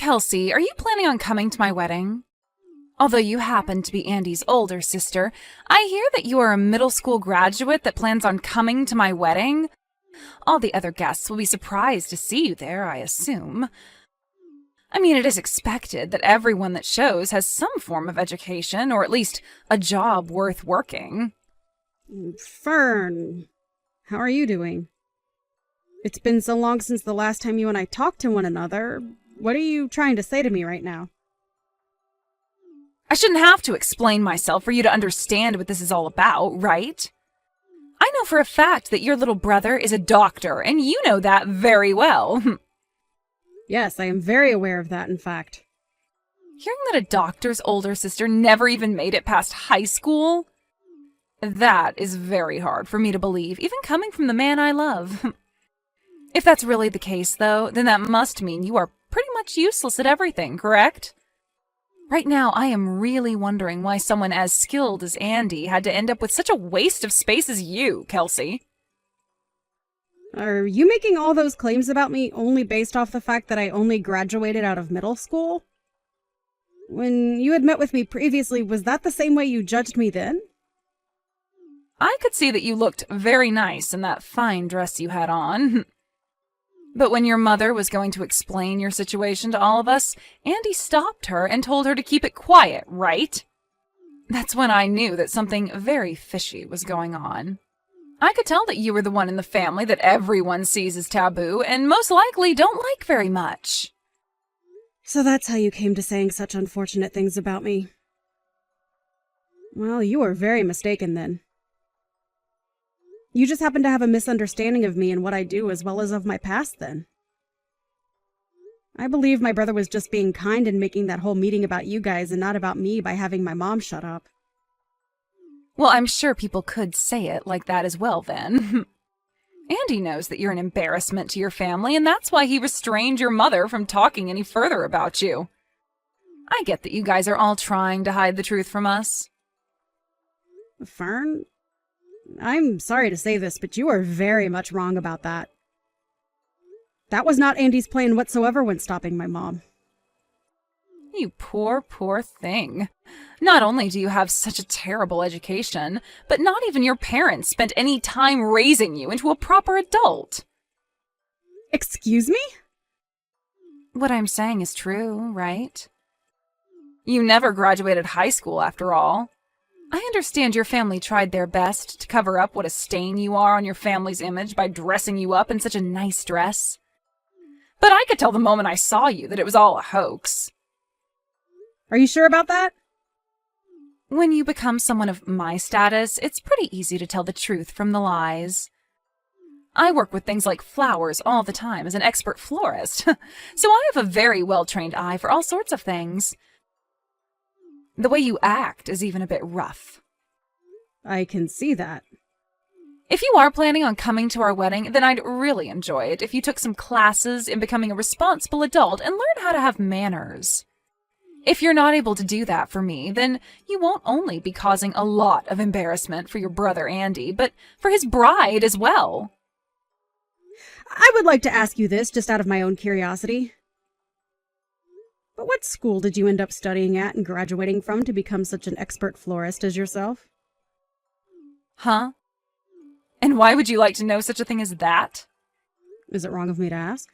Kelsey, are you planning on coming to my wedding? Although you happen to be Andy's older sister, I hear that you are a middle school graduate that plans on coming to my wedding. All the other guests will be surprised to see you there, I assume. I mean, it is expected that everyone that shows has some form of education, or at least a job worth working. Fern, how are you doing? It's been so long since the last time you and I talked to one another. What are you trying to say to me right now? I shouldn't have to explain myself for you to understand what this is all about, right? I know for a fact that your little brother is a doctor, and you know that very well. Yes, I am very aware of that, in fact. Hearing that a doctor's older sister never even made it past high school? That is very hard for me to believe, even coming from the man I love. If that's really the case, though, then that must mean you are pretty much useless at everything, correct? Right now, I am really wondering why someone as skilled as Andy had to end up with such a waste of space as you, Kelsey. Are you making all those claims about me only based off the fact that I only graduated out of middle school? When you had met with me previously, was that the same way you judged me then? I could see that you looked very nice in that fine dress you had on. But when your mother was going to explain your situation to all of us, Andy stopped her and told her to keep it quiet, right? That's when I knew that something very fishy was going on. I could tell that you were the one in the family that everyone sees as taboo and most likely don't like very much. So that's how you came to saying such unfortunate things about me. Well, you are very mistaken then. You just happen to have a misunderstanding of me and what I do as well as of my past then. I believe my brother was just being kind and making that whole meeting about you guys and not about me by having my mom shut up. Well, I'm sure people could say it like that as well then. Andy knows that you're an embarrassment to your family, and that's why he restrained your mother from talking any further about you. I get that you guys are all trying to hide the truth from us. Fern, I'm sorry to say this, but you are very much wrong about that. That was not Andy's plan whatsoever when stopping my mom. You poor, poor thing. Not only do you have such a terrible education, but not even your parents spent any time raising you into a proper adult. Excuse me? What I'm saying is true, right? You never graduated high school, after all. I understand your family tried their best to cover up what a stain you are on your family's image by dressing you up in such a nice dress. But I could tell the moment I saw you that it was all a hoax. Are you sure about that? When you become someone of my status, it's pretty easy to tell the truth from the lies. I work with things like flowers all the time as an expert florist, so I have a very well-trained eye for all sorts of things. The way you act is even a bit rough. I can see that. If you are planning on coming to our wedding, then I'd really enjoy it if you took some classes in becoming a responsible adult and learn how to have manners. If you're not able to do that for me, then you won't only be causing a lot of embarrassment for your brother Andy, but for his bride as well. I would like to ask you this just out of my own curiosity. But what school did you end up studying at and graduating from to become such an expert florist as yourself? Huh? And why would you like to know such a thing as that? Is it wrong of me to ask?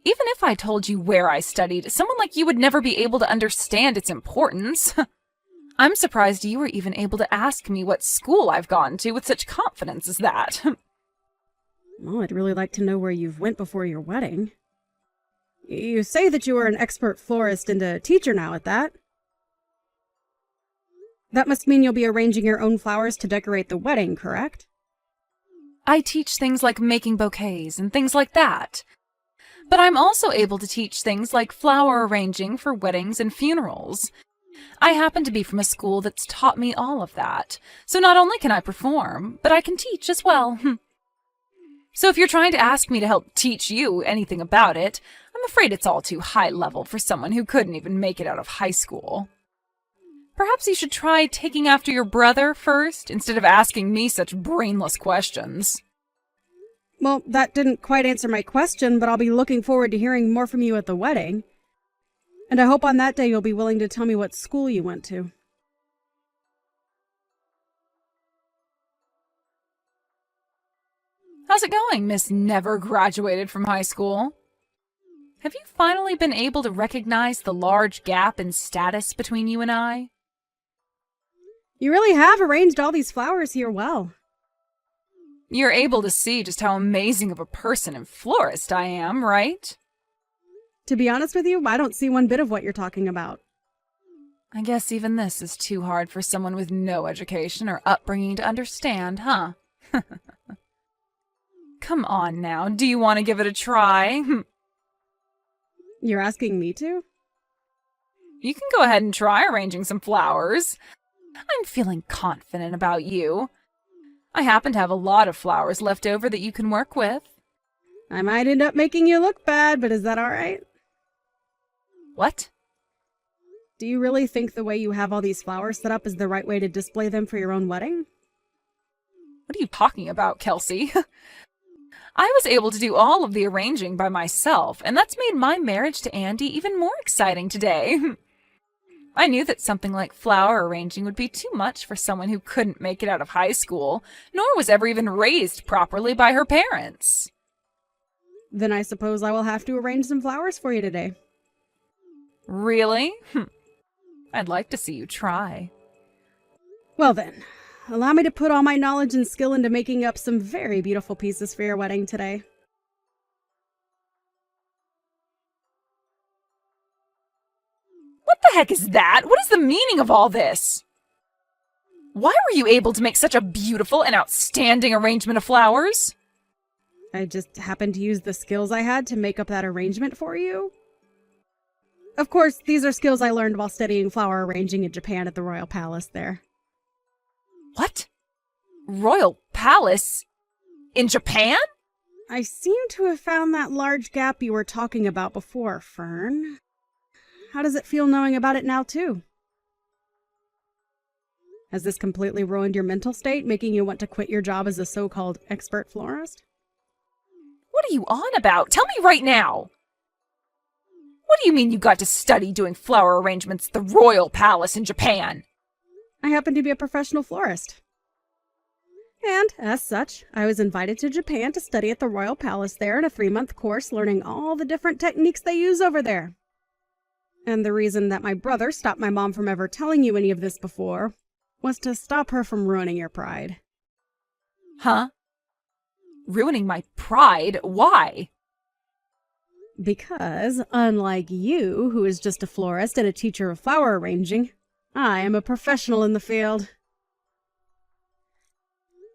Even if I told you where I studied, someone like you would never be able to understand its importance. I'm surprised you were even able to ask me what school I've gone to with such confidence as that. Well, I'd really like to know where you've went before your wedding. You say that you are an expert florist and a teacher now at that. That must mean you'll be arranging your own flowers to decorate the wedding, correct? I teach things like making bouquets and things like that. But I'm also able to teach things like flower arranging for weddings and funerals. I happen to be from a school that's taught me all of that, so not only can I perform, but I can teach as well. So if you're trying to ask me to help teach you anything about it, I'm afraid it's all too high level for someone who couldn't even make it out of high school. Perhaps you should try taking after your brother first, instead of asking me such brainless questions. Well, that didn't quite answer my question, but I'll be looking forward to hearing more from you at the wedding. And I hope on that day you'll be willing to tell me what school you went to. How's it going, Miss Never Graduated from High School? Have you finally been able to recognize the large gap in status between you and I? You really have arranged all these flowers here well. You're able to see just how amazing of a person and florist I am, right? To be honest with you, I don't see one bit of what you're talking about. I guess even this is too hard for someone with no education or upbringing to understand, huh? Come on now, do you want to give it a try? You're asking me to? You can go ahead and try arranging some flowers. I'm feeling confident about you. I happen to have a lot of flowers left over that you can work with. I might end up making you look bad, but is that all right? What? Do you really think the way you have all these flowers set up is the right way to display them for your own wedding? What are you talking about, Kelsey? I was able to do all of the arranging by myself, and that's made my marriage to Andy even more exciting today. I knew that something like flower arranging would be too much for someone who couldn't make it out of high school, nor was ever even raised properly by her parents. Then I suppose I will have to arrange some flowers for you today. Really? I'd like to see you try. Well then, allow me to put all my knowledge and skill into making up some very beautiful pieces for your wedding today. What the heck is that? What is the meaning of all this? Why were you able to make such a beautiful and outstanding arrangement of flowers? I just happened to use the skills I had to make up that arrangement for you. Of course, these are skills I learned while studying flower arranging in Japan at the Royal Palace there. What? Royal Palace? In Japan? I seem to have found that large gap you were talking about before, Fern. How does it feel knowing about it now, too? Has this completely ruined your mental state, making you want to quit your job as a so-called expert florist? What are you on about? Tell me right now! What do you mean you got to study doing flower arrangements at the Royal Palace in Japan? I happen to be a professional florist. And, as such, I was invited to Japan to study at the Royal Palace there in a 3-month course learning all the different techniques they use over there. And the reason that my brother stopped my mom from ever telling you any of this before was to stop her from ruining your pride. Huh? Ruining my pride? Why? Because, unlike you, who is just a florist and a teacher of flower arranging, I am a professional in the field.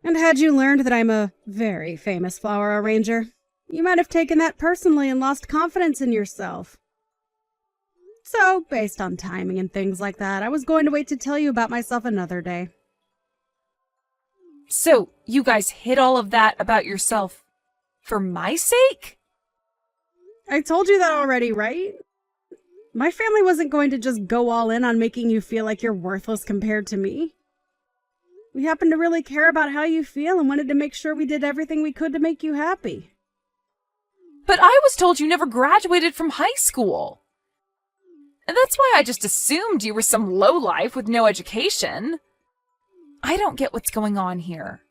And had you learned that I'm a very famous flower arranger, you might have taken that personally and lost confidence in yourself. So, based on timing and things like that, I was going to wait to tell you about myself another day. So, you guys hid all of that about yourself for my sake? I told you that already, right? My family wasn't going to just go all in on making you feel like you're worthless compared to me. We happened to really care about how you feel and wanted to make sure we did everything we could to make you happy. But I was told you never graduated from high school. And that's why I just assumed you were some lowlife with no education. I don't get what's going on here.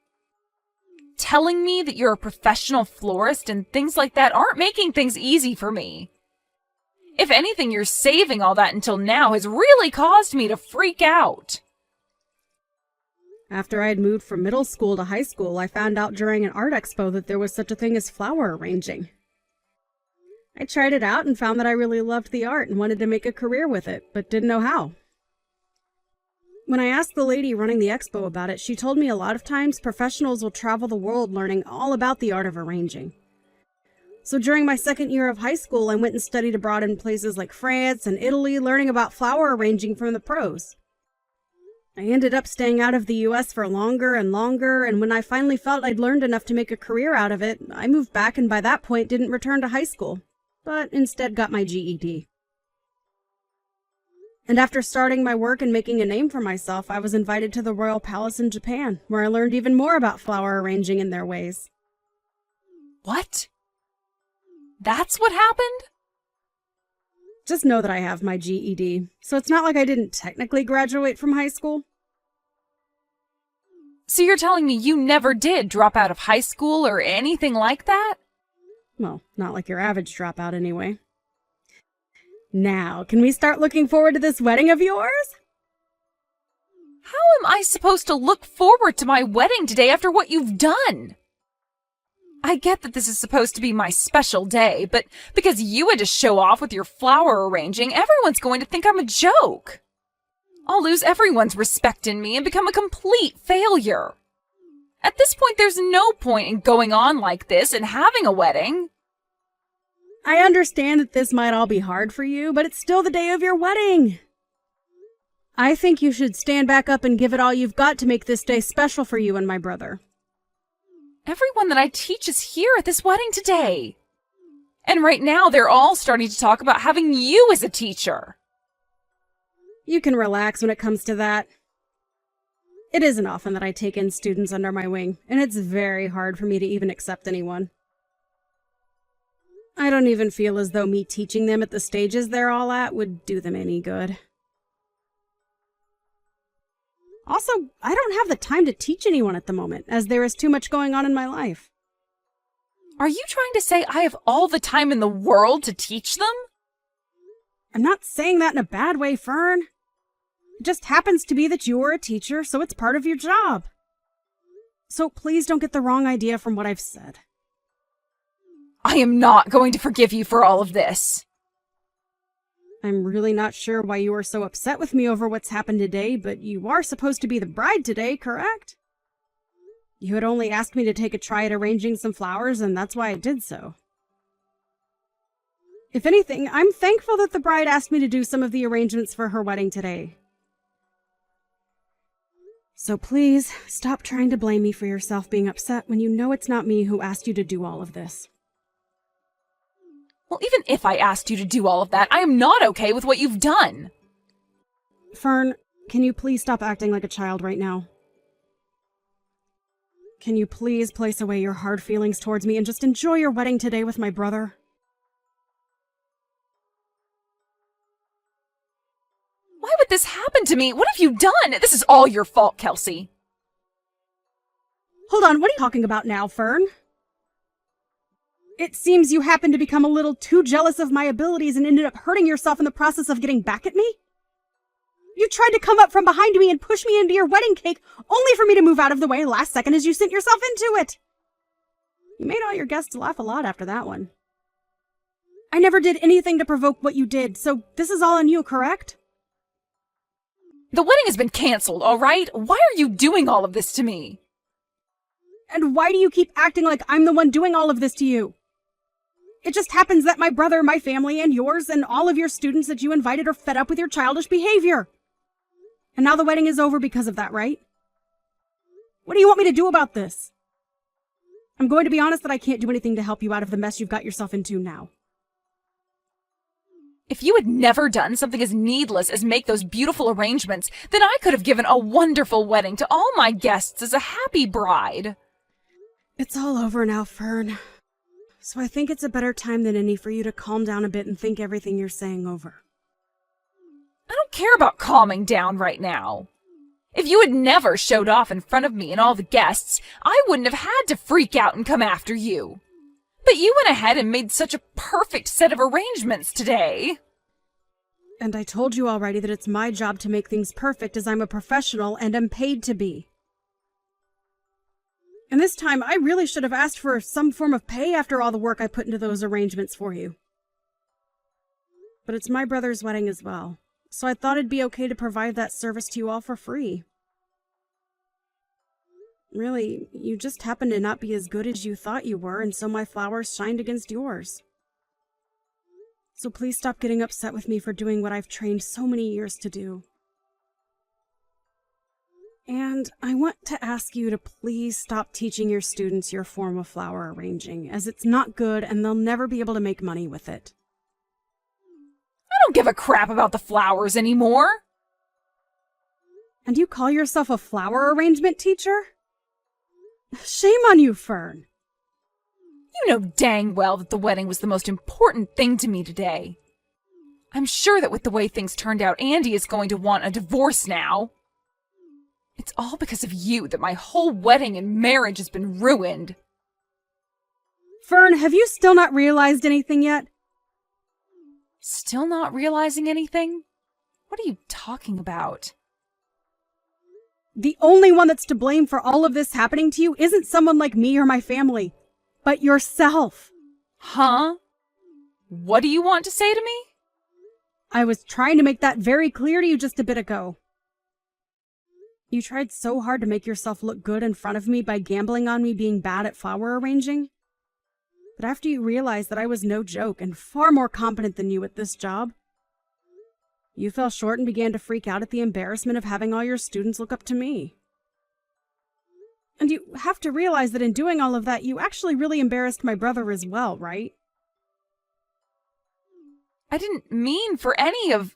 Telling me that you're a professional florist and things like that aren't making things easy for me. If anything, you're saving all that until now has really caused me to freak out. After I had moved from middle school to high school, I found out during an art expo that there was such a thing as flower arranging. I tried it out and found that I really loved the art and wanted to make a career with it, but didn't know how. When I asked the lady running the expo about it, she told me a lot of times professionals will travel the world learning all about the art of arranging. So during my second year of high school, I went and studied abroad in places like France and Italy, learning about flower arranging from the pros. I ended up staying out of the US for longer and longer, and when I finally felt I'd learned enough to make a career out of it, I moved back and by that point didn't return to high school, but instead got my GED. And after starting my work and making a name for myself, I was invited to the Royal Palace in Japan, where I learned even more about flower arranging and their ways. What? That's what happened? Just know that I have my GED, so it's not like I didn't technically graduate from high school. So you're telling me you never did drop out of high school or anything like that? Well, not like your average dropout anyway. Now, can we start looking forward to this wedding of yours? How am I supposed to look forward to my wedding today after what you've done? I get that this is supposed to be my special day, but because you had to show off with your flower arranging, everyone's going to think I'm a joke. I'll lose everyone's respect in me and become a complete failure. At this point, there's no point in going on like this and having a wedding. I understand that this might all be hard for you, but it's still the day of your wedding. I think you should stand back up and give it all you've got to make this day special for you and my brother. Everyone that I teach is here at this wedding today. And right now, they're all starting to talk about having you as a teacher. You can relax when it comes to that. It isn't often that I take in students under my wing, and it's very hard for me to even accept anyone. I don't even feel as though me teaching them at the stages they're all at would do them any good. Also, I don't have the time to teach anyone at the moment, as there is too much going on in my life. Are you trying to say I have all the time in the world to teach them? I'm not saying that in a bad way, Fern. It just happens to be that you're a teacher, so it's part of your job. So please don't get the wrong idea from what I've said. I am not going to forgive you for all of this. I'm really not sure why you are so upset with me over what's happened today, but you are supposed to be the bride today, correct? You had only asked me to take a try at arranging some flowers, and that's why I did so. If anything, I'm thankful that the bride asked me to do some of the arrangements for her wedding today. So please, stop trying to blame me for yourself being upset when you know it's not me who asked you to do all of this. Well, even if I asked you to do all of that, I am not okay with what you've done. Fern, can you please stop acting like a child right now? Can you please place away your hard feelings towards me and just enjoy your wedding today with my brother? Why would this happen to me? What have you done? This is all your fault, Kelsey. Hold on, what are you talking about now, Fern? It seems you happened to become a little too jealous of my abilities and ended up hurting yourself in the process of getting back at me? You tried to come up from behind me and push me into your wedding cake, only for me to move out of the way last second as you sent yourself into it. You made all your guests laugh a lot after that one. I never did anything to provoke what you did, so this is all on you, correct? The wedding has been canceled, all right? Why are you doing all of this to me? And why do you keep acting like I'm the one doing all of this to you? It just happens that my brother, my family, and yours, and all of your students that you invited are fed up with your childish behavior. And now the wedding is over because of that, right? What do you want me to do about this? I'm going to be honest that I can't do anything to help you out of the mess you've got yourself into now. If you had never done something as needless as make those beautiful arrangements, then I could have given a wonderful wedding to all my guests as a happy bride. It's all over now, Fern. So I think it's a better time than any for you to calm down a bit and think everything you're saying over. I don't care about calming down right now. If you had never showed off in front of me and all the guests, I wouldn't have had to freak out and come after you. But you went ahead and made such a perfect set of arrangements today. And I told you already that it's my job to make things perfect as I'm a professional and am paid to be. And this time, I really should have asked for some form of pay after all the work I put into those arrangements for you. But it's my brother's wedding as well, so I thought it'd be okay to provide that service to you all for free. Really, you just happened to not be as good as you thought you were, and so my flowers shined against yours. So please stop getting upset with me for doing what I've trained so many years to do. And I want to ask you to please stop teaching your students your form of flower arranging, as it's not good and they'll never be able to make money with it. I don't give a crap about the flowers anymore. And you call yourself a flower arrangement teacher? Shame on you, Fern. You know dang well that the wedding was the most important thing to me today. I'm sure that with the way things turned out, Andy is going to want a divorce now. It's all because of you that my whole wedding and marriage has been ruined. Fern, have you still not realized anything yet? Still not realizing anything? What are you talking about? The only one that's to blame for all of this happening to you isn't someone like me or my family, but yourself. Huh? What do you want to say to me? I was trying to make that very clear to you just a bit ago. You tried so hard to make yourself look good in front of me by gambling on me being bad at flower arranging. But after you realized that I was no joke and far more competent than you at this job, you fell short and began to freak out at the embarrassment of having all your students look up to me. And you have to realize that in doing all of that, you actually really embarrassed my brother as well, right? I didn't mean for any of...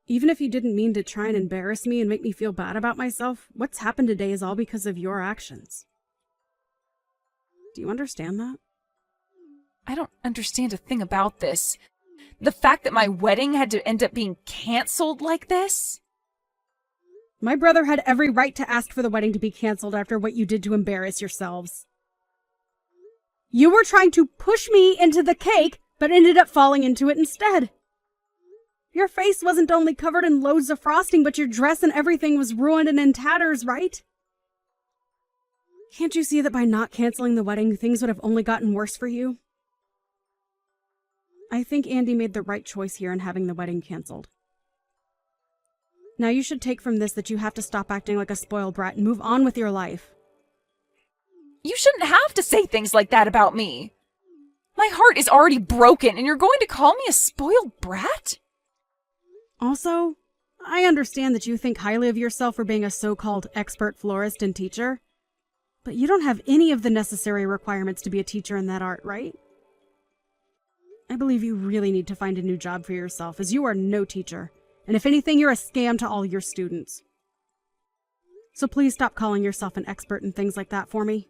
Even if you didn't mean to try and embarrass me and make me feel bad about myself, what's happened today is all because of your actions. Do you understand that? I don't understand a thing about this. The fact that my wedding had to end up being canceled like this? My brother had every right to ask for the wedding to be canceled after what you did to embarrass yourselves. You were trying to push me into the cake, but ended up falling into it instead. Your face wasn't only covered in loads of frosting, but your dress and everything was ruined and in tatters, right? Can't you see that by not canceling the wedding, things would have only gotten worse for you? I think Andy made the right choice here in having the wedding canceled. Now you should take from this that you have to stop acting like a spoiled brat and move on with your life. You shouldn't have to say things like that about me. My heart is already broken, and you're going to call me a spoiled brat? Also, I understand that you think highly of yourself for being a so-called expert florist and teacher, but you don't have any of the necessary requirements to be a teacher in that art, right? I believe you really need to find a new job for yourself, as you are no teacher, and if anything, you're a scam to all your students. So please stop calling yourself an expert in things like that for me.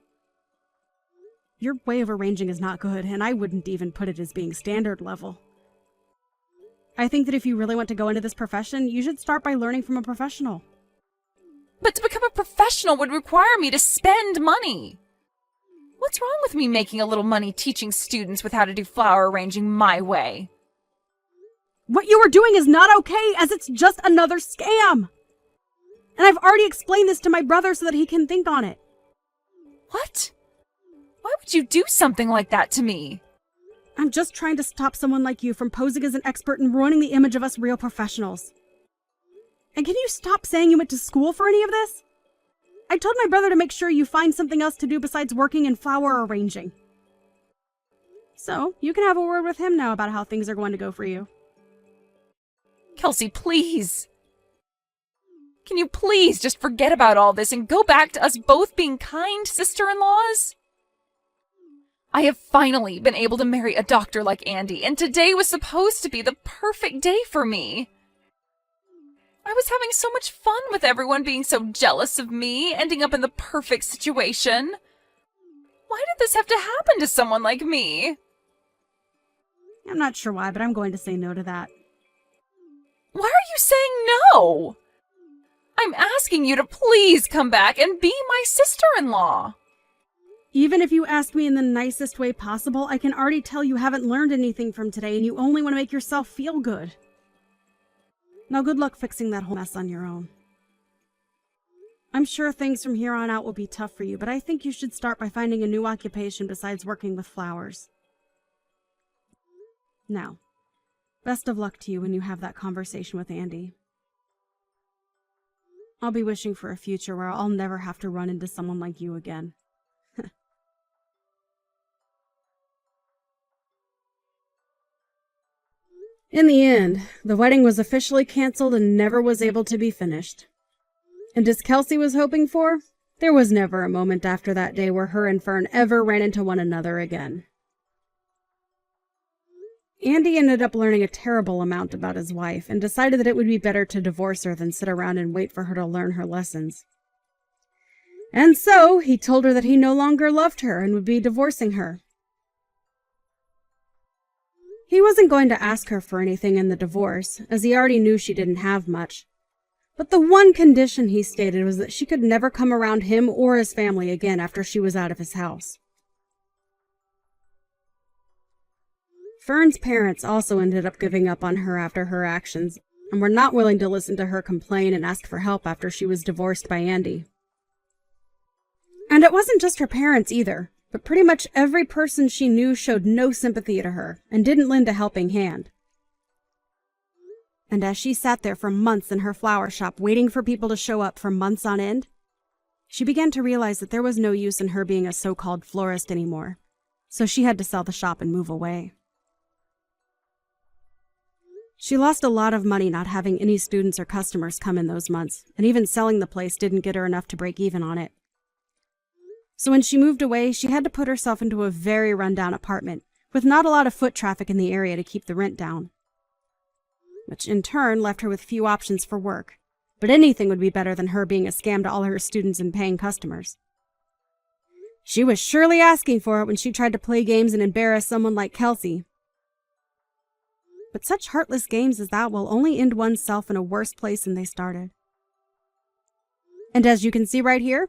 Your way of arranging is not good, and I wouldn't even put it as being standard level. I think that if you really want to go into this profession, you should start by learning from a professional. But to become a professional would require me to spend money. What's wrong with me making a little money teaching students with how to do flower arranging my way? What you are doing is not okay, as it's just another scam. And I've already explained this to my brother so that he can think on it. What? Why would you do something like that to me? I'm just trying to stop someone like you from posing as an expert and ruining the image of us real professionals. And can you stop saying you went to school for any of this? I told my brother to make sure you find something else to do besides working in flower arranging. So, you can have a word with him now about how things are going to go for you. Kelsey, please. Can you please just forget about all this and go back to us both being kind sister-in-laws? I have finally been able to marry a doctor like Andy, and today was supposed to be the perfect day for me. I was having so much fun with everyone being so jealous of me, ending up in the perfect situation. Why did this have to happen to someone like me? I'm not sure why, but I'm going to say no to that. Why are you saying no? I'm asking you to please come back and be my sister-in-law. Even if you ask me in the nicest way possible, I can already tell you haven't learned anything from today and you only want to make yourself feel good. Now good luck fixing that whole mess on your own. I'm sure things from here on out will be tough for you, but I think you should start by finding a new occupation besides working with flowers. Now, best of luck to you when you have that conversation with Andy. I'll be wishing for a future where I'll never have to run into someone like you again. In the end, the wedding was officially canceled and never was able to be finished. And as Kelsey was hoping for, there was never a moment after that day where her and Fern ever ran into one another again. Andy ended up learning a terrible amount about his wife and decided that it would be better to divorce her than sit around and wait for her to learn her lessons. And so, he told her that he no longer loved her and would be divorcing her. He wasn't going to ask her for anything in the divorce, as he already knew she didn't have much. But the one condition he stated was that she could never come around him or his family again after she was out of his house. Fern's parents also ended up giving up on her after her actions, and were not willing to listen to her complain and ask for help after she was divorced by Andy. And it wasn't just her parents either, but pretty much every person she knew showed no sympathy to her and didn't lend a helping hand. And as she sat there for months in her flower shop waiting for people to show up for months on end, she began to realize that there was no use in her being a so-called florist anymore, so she had to sell the shop and move away. She lost a lot of money not having any students or customers come in those months, and even selling the place didn't get her enough to break even on it. So when she moved away, she had to put herself into a very rundown apartment, with not a lot of foot traffic in the area to keep the rent down. Which in turn left her with few options for work, but anything would be better than her being a scam to all her students and paying customers. She was surely asking for it when she tried to play games and embarrass someone like Kelsey. But such heartless games as that will only end oneself in a worse place than they started. And as you can see right here,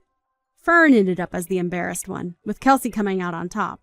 Fern ended up as the embarrassed one, with Kelsey coming out on top.